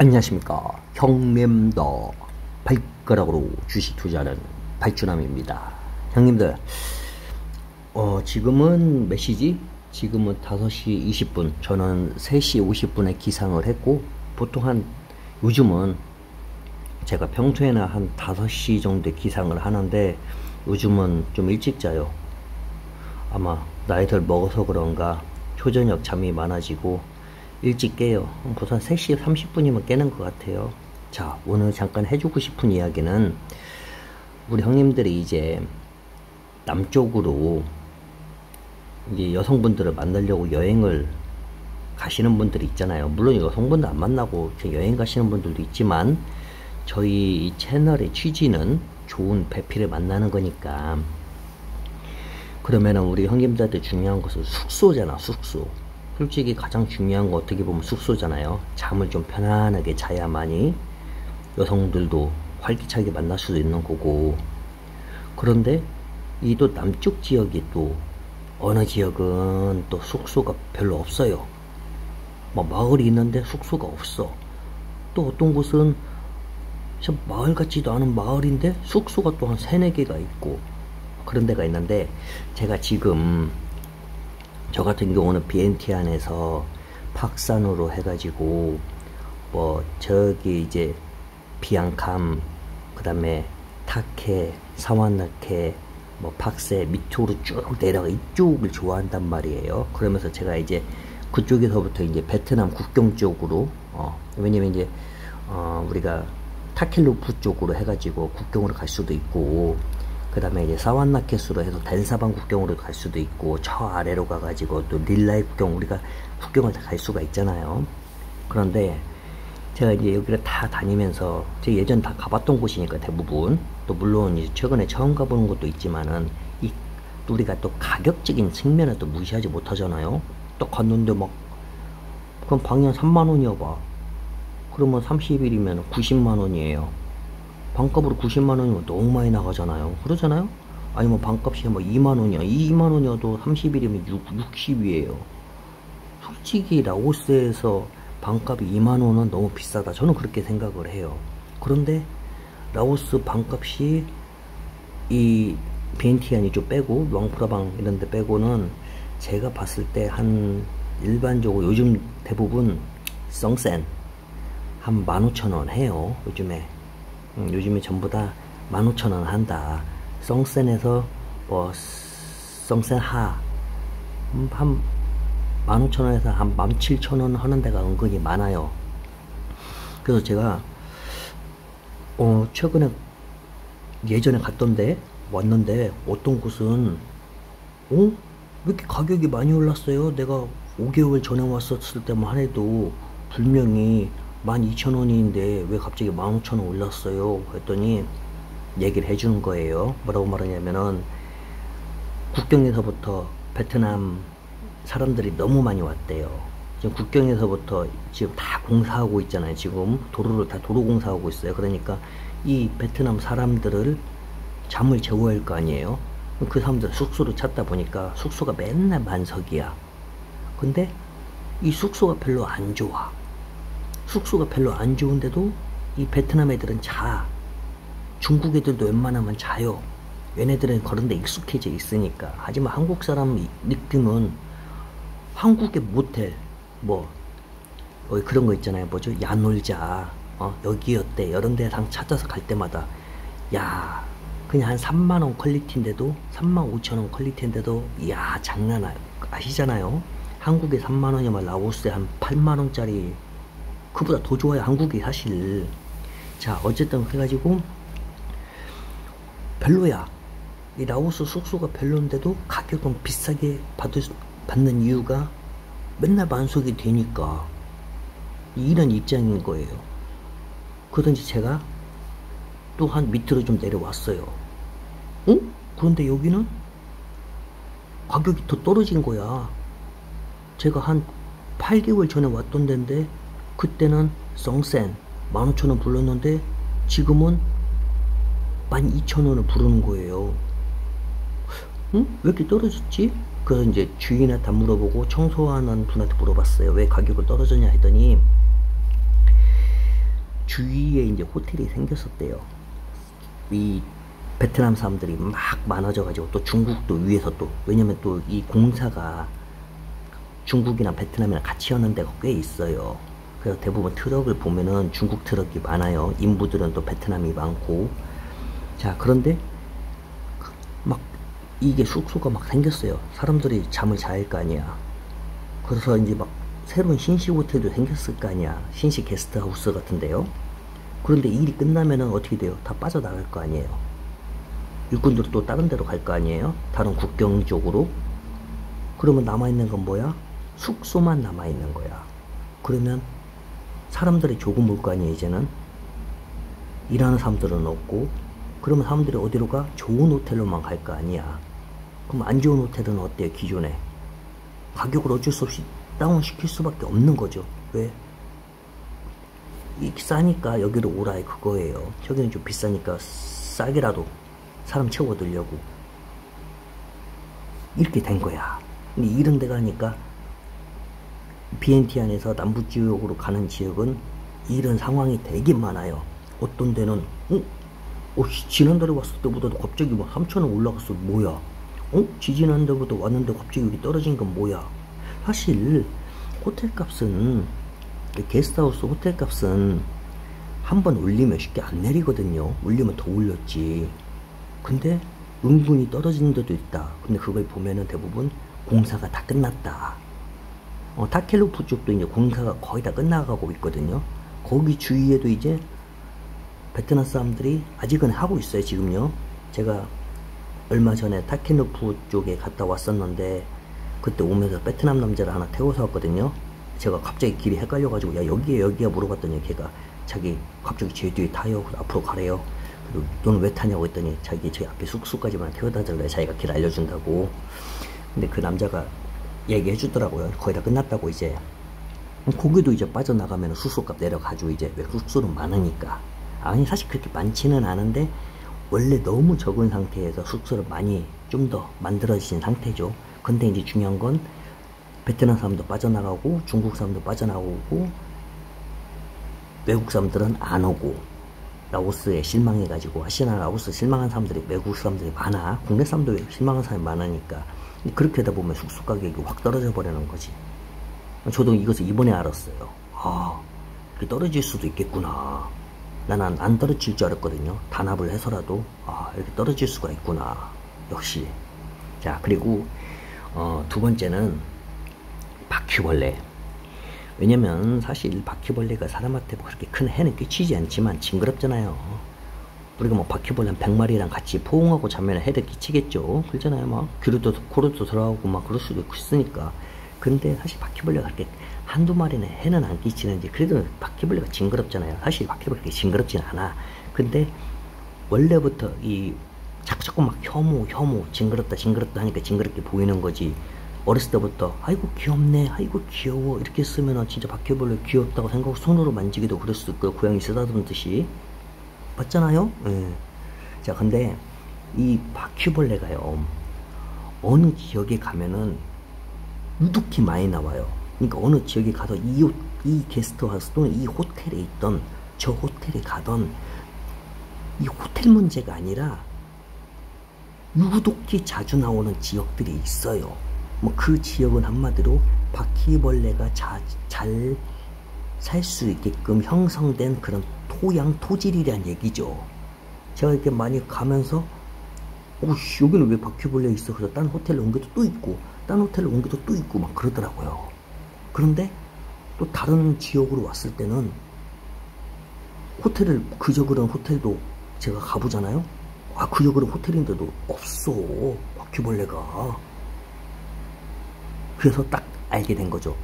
안녕하십니까. 형님도 발가락으로 주식 투자하는 발주남입니다. 형님들, 지금은 몇 시지? 지금은 5시 20분. 저는 3시 50분에 기상을 했고, 보통 요즘은 제가 평소에는 한 5시 정도에 기상을 하는데, 요즘은 좀 일찍 자요. 아마 나이들 먹어서 그런가 초저녁 잠이 많아지고 일찍 깨요. 보통 3시 30분이면 깨는 것 같아요. 자, 오늘 잠깐 해주고 싶은 이야기는 우리 형님들이 이제 남쪽으로 이제 여성분들을 만나려고 여행을 가시는 분들이 있잖아요. 물론 여성분들 안 만나고 여행 가시는 분들도 있지만 저희 이 채널의 취지는 좋은 배필을 만나는 거니까. 그러면은 우리 형님들한테 중요한 것은 숙소잖아. 숙소. 솔직히 가장 중요한 거 어떻게 보면 숙소잖아요. 잠을 좀 편안하게 자야만이 여성들도 활기차게 만날 수도 있는 거고. 그런데 이 또 남쪽 지역이 또 어느 지역은 또 숙소가 별로 없어요. 뭐 마을이 있는데 숙소가 없어. 또 어떤 곳은 마을 같지도 않은 마을인데 숙소가 또 한 3-4개가 있고 그런 데가 있는데, 제가 지금 저 같은 경우는 비엔티안에서 팍산으로 해가지고 뭐 저기 이제 비앙캄, 그 다음에 타케, 사완나케, 뭐 팍세 밑으로 쭉 내려가 이쪽을 좋아한단 말이에요. 그러면서 제가 이제 그쪽에서부터 이제 베트남 국경 쪽으로 왜냐면 이제 우리가 타켈루프 쪽으로 해가지고 국경으로 갈 수도 있고, 그 다음에 이제 사완나켓으로 해서 댄사방 국경으로 갈 수도 있고, 저 아래로 가가지고 또 릴라이 국경, 우리가 국경을 다 갈 수가 있잖아요. 그런데 제가 이제 여기를 다 다니면서, 제가 예전 다 가봤던 곳이니까 대부분, 또 물론 이제 최근에 처음 가보는 것도 있지만은, 우리가 또 가격적인 측면을 또 무시하지 못하잖아요. 또 갔는데 막, 그럼 방이 3만원이야 봐. 그러면 30일이면 90만원이에요. 방값으로 90만원이면 너무 많이 나가잖아요. 그러잖아요? 아니면 방값이 뭐 2만원이야. 2만원이어도 30일이면 60이에요. 솔직히 라오스에서 방값이 2만원은 너무 비싸다. 저는 그렇게 생각을 해요. 그런데 라오스 방값이 이 비엔티안 이쪽 빼고 루앙프라방 이런 데 빼고는 제가 봤을 때 한 일반적으로 요즘 대부분 썽센 한 15,000원 해요. 요즘에 전부 다 15,000원 한다. 썽센에서 뭐 썽센하 한 15,000원에서 한 17,000원 하는 데가 은근히 많아요. 그래서 제가 최근에 예전에 갔던데 왔는데, 어떤 곳은 왜 이렇게 가격이 많이 올랐어요? 내가 5개월 전에 왔었을 때만 해도 분명히 12,000원인데 왜 갑자기 15,000원 올랐어요? 했더니 얘기를 해주는 거예요. 뭐라고 말하냐면은 국경에서부터 베트남 사람들이 너무 많이 왔대요. 지금 국경에서부터 지금 다 공사하고 있잖아요. 지금 도로를 다 도로 공사하고 있어요. 그러니까 이 베트남 사람들을 잠을 재워야 할 거 아니에요. 그 사람들 숙소를 찾다 보니까 숙소가 맨날 만석이야. 근데 이 숙소가 별로 안 좋아. 숙소가 별로 안 좋은데도 이 베트남 애들은 자. 중국 애들도 웬만하면 자요. 얘네들은 그런 데 익숙해져 있으니까. 하지만 한국 사람 느낌은 한국의 모텔 뭐 그런 거 있잖아요. 뭐죠? 야놀자 여기 어때? 이런 데상 찾아서 갈 때마다 야, 그냥 한 3만원 퀄리티인데도 35,000원 퀄리티인데도 야, 장난 아시잖아요. 한국에 3만원이면 라오스에 한 8만원짜리 그보다 더 좋아요. 한국이 사실. 자, 어쨌든 그래가지고 별로야. 이 라오스 숙소가 별론데도 가격은 비싸게 받는 이유가 맨날 만석이 되니까 이런 입장인 거예요. 그러든지 제가 또 한 밑으로 좀 내려왔어요. 그런데 여기는 가격이 더 떨어진 거야. 제가 한 8개월 전에 왔던 데인데 그때는 썽센 15,000원 불렀는데 지금은 12,000원을 부르는 거예요. 왜 이렇게 떨어졌지? 그래서 이제 주인한테 다 물어보고 청소하는 분한테 물어봤어요. 왜 가격을 떨어졌냐 했더니 주위에 이제 호텔이 생겼었대요. 이 베트남 사람들이 막 많아져가지고 또 중국도 위에서 또 왜냐면 또 이 공사가 중국이랑 베트남이랑 같이 하는 데가 꽤 있어요. 그래서 대부분 트럭을 보면은 중국 트럭이 많아요. 인부들은 또 베트남이 많고. 자, 그런데 막 이게 숙소가 막 생겼어요. 사람들이 잠을 잘 거 아니야. 그래서 이제 막 새로운 신식 호텔도 생겼을 거 아니야. 신식 게스트하우스 같은데요. 그런데 일이 끝나면은 어떻게 돼요? 다 빠져나갈 거 아니에요. 일꾼들은 또 다른 데로 갈 거 아니에요. 다른 국경 쪽으로. 그러면 남아있는 건 뭐야? 숙소만 남아있는 거야. 그러면 사람들이 조금 올 거 아니에요. 이제는 일하는 사람들은 없고. 그러면 사람들이 어디로 가? 좋은 호텔로만 갈 거 아니야. 그럼 안 좋은 호텔은 어때요? 기존에 가격을 어쩔 수 없이 다운시킬 수밖에 없는 거죠. 왜? 싸니까 여기로 오라 그거예요. 저기는 좀 비싸니까 싸게라도 사람 채워두려고 이렇게 된 거야. 근데 이런 데 가니까 BNT 안에서 남부 지역으로 가는 지역은 이런 상황이 되게 많아요. 어떤 데는 지난달에 왔을 때보다도 갑자기 막 3,000원 올라갔어. 뭐야? 지지난달보다 왔는데 갑자기 여기 떨어진 건 뭐야? 사실 호텔 값은 게스트하우스 호텔 값은 한번 올리면 쉽게 안 내리거든요. 올리면 더 올렸지. 근데 은근히 떨어지는 데도 있다. 근데 그걸 보면은 대부분 공사가 다 끝났다. 타켈루프 쪽도 이제 공사가 거의 다 끝나가고 있거든요. 거기 주위에도 이제 베트남 사람들이 아직은 하고 있어요. 지금요. 제가 얼마 전에 타켈루프 쪽에 갔다 왔었는데 그때 오면서 베트남 남자를 하나 태워서 왔거든요. 제가 갑자기 길이 헷갈려가지고 야 여기야 물어봤더니 걔가 자기 갑자기 제 뒤에 타요. 앞으로 가래요. 그리고 너는 왜 타냐고 했더니 자기 제 앞에 숙소까지만 태워다 줄래. 자기가 길 알려준다고. 근데 그 남자가 얘기해 주더라고요. 거의 다 끝났다고 이제. 거기도 이제 빠져나가면 숙소값 내려가지고 이제 왜 숙소는 많으니까. 아니 사실 그렇게 많지는 않은데 원래 너무 적은 상태에서 숙소를 많이 좀 더 만들어진 상태죠. 근데 이제 중요한 건 베트남 사람도 빠져나가고 중국 사람도 빠져나오고 외국 사람들은 안 오고 라오스에 실망해가지고 아시나 라오스 실망한 사람들이 외국 사람들이 많아. 국내 사람도 실망한 사람이 많으니까 그렇게 하다 보면 숙소 가격이 확 떨어져 버리는 거지. 저도 이것을 이번에 알았어요. 아, 이렇게 떨어질 수도 있겠구나. 나는 안 떨어질 줄 알았거든요. 단합을 해서라도 이렇게 떨어질 수가 있구나. 역시. 자, 그리고 두 번째는 바퀴벌레. 왜냐면 사실 바퀴벌레가 사람한테 그렇게 큰 해는 끼치지 않지만 징그럽잖아요. 우리가 뭐 바퀴벌레 한 100마리랑 같이 포옹하고 자면 해를 끼치겠죠. 그러잖아요. 막 귀로도 코로도 들어가고 막 그럴 수도 있으니까. 근데 사실 바퀴벌레가 그렇게 한두 마리는 해는 안 끼치는지 그래도 바퀴벌레가 징그럽잖아요. 사실 바퀴벌레가 징그럽진 않아. 근데 원래부터 이 자꾸 막 혐오 징그럽다 하니까 징그럽게 보이는 거지. 어렸을 때부터 아이고 귀엽네, 아이고 귀여워 이렇게 쓰면은 진짜 바퀴벌레 귀엽다고 생각하고 손으로 만지기도 그럴 수도 있고 고양이 쓰다듬듯이 맞잖아요. 예. 자, 근데 이 바퀴벌레가요 어느 지역에 가면은 유독히 많이 나와요. 그러니까 어느 지역에 가서 이 게스트하우스 또는 이 호텔에 있던 저 호텔에 가던 이 호텔 문제가 아니라 유독히 자주 나오는 지역들이 있어요. 뭐 그 지역은 한마디로 바퀴벌레가 잘 살 수 있게끔 형성된 그런 토질이란 얘기죠. 제가 이렇게 많이 가면서 오씨 여기는 왜 바퀴벌레 있어? 그래서 딴 호텔로 옮겨도 또 있고 딴 호텔로 옮겨도 또 있고 막 그러더라고요. 그런데 또 다른 지역으로 왔을 때는 호텔을 그저 그런 호텔도 제가 가보잖아요. 그저 그런 호텔인데도 없어 바퀴벌레가. 그래서 딱 알게 된 거죠.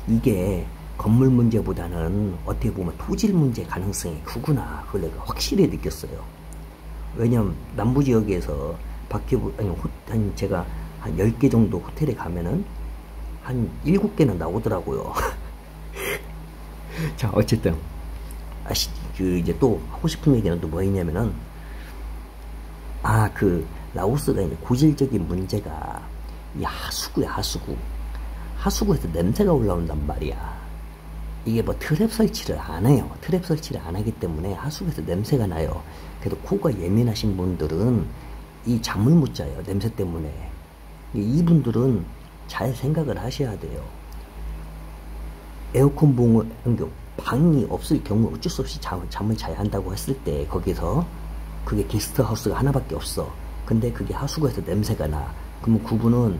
이게 건물 문제보다는 어떻게 보면 토질 문제 가능성이 크구나. 그걸 내가 확실히 느꼈어요. 왜냐면 남부지역에서 제가 한 10개 정도 호텔에 가면은 한 7개는 나오더라고요. 자, 어쨌든 이제 또 하고 싶은 얘기는 또 뭐 있냐면은 그 라오스가 이제 고질적인 문제가 이 하수구야. 하수구에서 냄새가 올라온단 말이야. 이게 뭐 트랩 설치를 안 해요. 트랩 설치를 안 하기 때문에 하수구에서 냄새가 나요. 그래도 코가 예민하신 분들은 이 잠을 못 자요. 냄새 때문에. 이분들은 잘 생각을 하셔야 돼요. 에어컨 방이 없을 경우 어쩔 수 없이 잠을 자야 한다고 했을 때 거기서 그게 게스트하우스가 하나밖에 없어. 근데 그게 하수구에서 냄새가 나. 그러면 그분은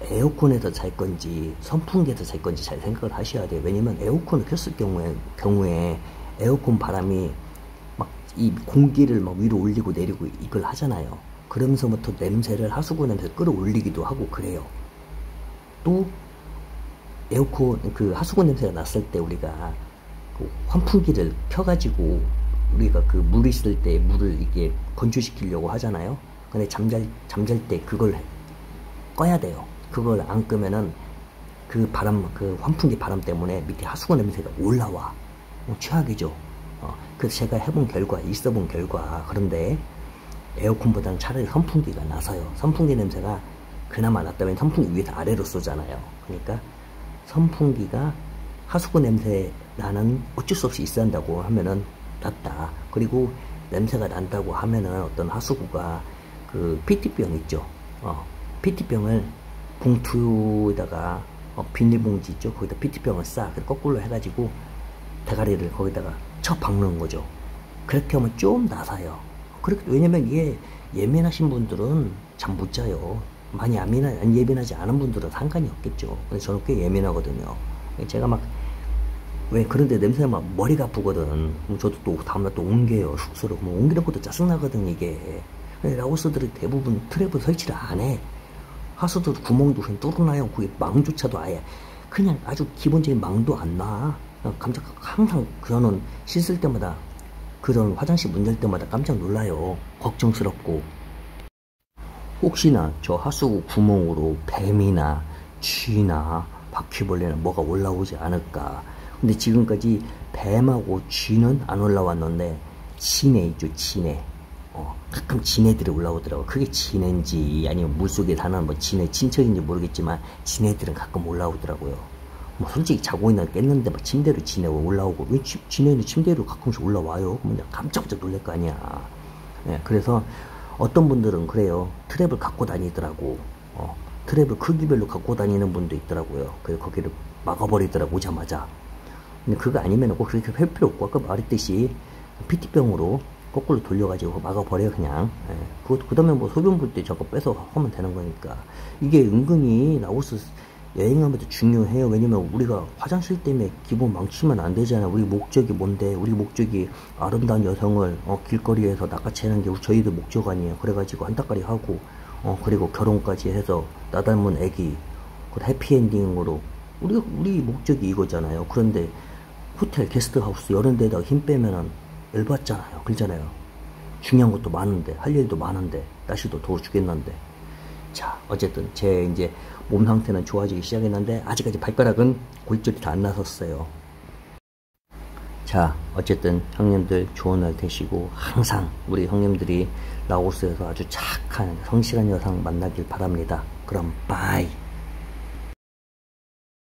에어컨에서 잘 건지 선풍기에서 잘 건지 잘 생각을 하셔야 돼요. 왜냐면 에어컨을 켰을 경우에 에어컨 바람이 막 이 공기를 막 위로 올리고 내리고 이걸 하잖아요. 그러면서부터 냄새를 하수구 냄새를 끌어올리기도 하고 그래요. 또 에어컨 그 하수구 냄새가 났을 때 우리가 그 환풍기를 켜가지고 우리가 그 물 있을 때 물을 이게 건조시키려고 하잖아요. 근데 잠잘 때 그걸 꺼야 돼요. 그걸 안 끄면은 그 환풍기 바람 때문에 밑에 하수구 냄새가 올라와. 최악이죠. 그래서 제가 해본 결과, 있어본 결과, 그런데 에어컨보다는 차라리 선풍기가 나서요. 선풍기 냄새가 그나마 낫다면 선풍기 위에서 아래로 쏘잖아요. 그러니까 선풍기가 하수구 냄새 나는 어쩔 수 없이 있어야 한다고 하면은 낫다. 그리고 냄새가 난다고 하면은 어떤 하수구가 그 PT병 있죠. PT병을 봉투에다가 비닐봉지 있죠. 거기다 PT병을 싸. 거꾸로 해가지고 대가리를 거기다가 쳐 박는 거죠. 그렇게 하면 좀 나사요. 왜냐면 이게 예민하신 분들은 잠 못 자요. 많이 안 예민하지 않은 분들은 상관이 없겠죠. 근데 저는 꽤 예민하거든요. 제가 그런데 냄새가 막 머리가 아프거든. 그럼 저도 또 다음날 또 옮겨요. 숙소로. 그럼 옮기는 것도 짜증나거든, 이게. 라오스들이 대부분 트랩을 설치를 안 해. 하수도 구멍도 그냥 뚫어놔요. 그게 망조차도 아예. 그냥 아주 기본적인 망도 안 나. 항상 저는 씻을 때마다 그런 화장실 문 열 때마다 깜짝 놀라요. 걱정스럽고. 혹시나 저 하수구 구멍으로 뱀이나 쥐나 바퀴벌레나 뭐가 올라오지 않을까. 근데 지금까지 뱀하고 쥐는 안 올라왔는데 진해 있죠, 진해. 가끔 진해들이 올라오더라고. 그게 진해인지 아니면 물속에 사는 뭐 진해 친척인지 모르겠지만 진해들은 가끔 올라오더라고요. 뭐 솔직히 자고 있는 깼는데 막 침대로 진해가 올라오고, 왜 진해는 침대로 가끔씩 올라와요? 그러면 깜짝깜짝 놀랄 거 아니야. 예, 그래서 어떤 분들은 그래요. 트랩을 갖고 다니더라고. 트랩을 크기별로 갖고 다니는 분도 있더라고요. 그래서 거기를 막아버리더라고, 오자마자. 근데 그거 아니면 꼭 그렇게 할 필요 없고, 아까 말했듯이 PT병으로 거꾸로 돌려가지고 막아버려, 그냥. 예. 그 다음에 뭐 소변 볼 때 저거 빼서 하면 되는 거니까. 이게 은근히 라오스 여행하면서 중요해요. 왜냐면 우리가 화장실 때문에 기본 망치면 안 되잖아요. 우리 목적이 뭔데? 우리 목적이 아름다운 여성을 길거리에서 낚아채는 게 저희들 목적 아니에요. 그래가지고 한따까리 하고 그리고 결혼까지 해서 나 닮은 애기 해피엔딩으로 우리 목적이 이거잖아요. 그런데 호텔 게스트하우스 이런 데다가 힘 빼면은 열받잖아요. 그러잖아요. 중요한 것도 많은데 할 일도 많은데 날씨도 더워 죽겠는데. 자, 어쨌든 제 이제 몸 상태는 좋아지기 시작했는데 아직까지 발가락은 골절이 다 안 나섰어요. 자, 어쨌든 형님들 좋은 날 되시고 항상 우리 형님들이 라오스에서 아주 착한 성실한 여성 만나길 바랍니다. 그럼 빠이.